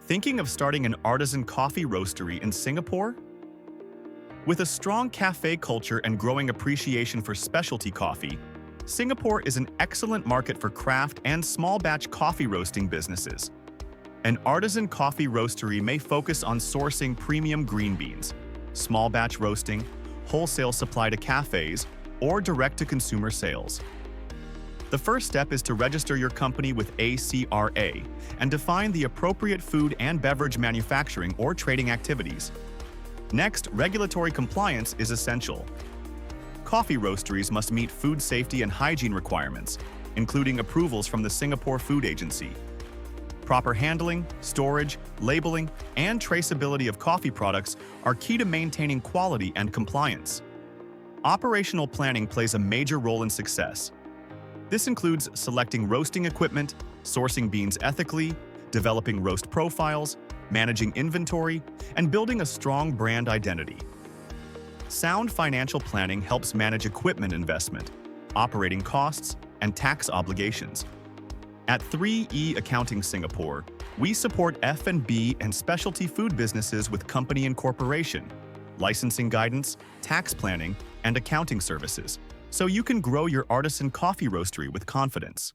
Thinking of starting an artisan coffee roastery in Singapore? With a strong cafe culture and growing appreciation for specialty coffee, Singapore is an excellent market for craft and small-batch coffee roasting businesses. An artisan coffee roastery may focus on sourcing premium green beans, small-batch roasting, wholesale supply to cafes, or direct-to-consumer sales. The first step is to register your company with ACRA and define the appropriate food and beverage manufacturing or trading activities. Next, regulatory compliance is essential. Coffee roasteries must meet food safety and hygiene requirements, including approvals from the Singapore Food Agency. Proper handling, storage, labeling, and traceability of coffee products are key to maintaining quality and compliance. Operational planning plays a major role in success. This includes selecting roasting equipment, sourcing beans ethically, developing roast profiles, managing inventory, and building a strong brand identity. Sound financial planning helps manage equipment investment, operating costs, and tax obligations. At 3E Accounting Singapore, we support F&B and specialty food businesses with company incorporation, licensing guidance, tax planning, and accounting services, so you can grow your artisan coffee roastery with confidence.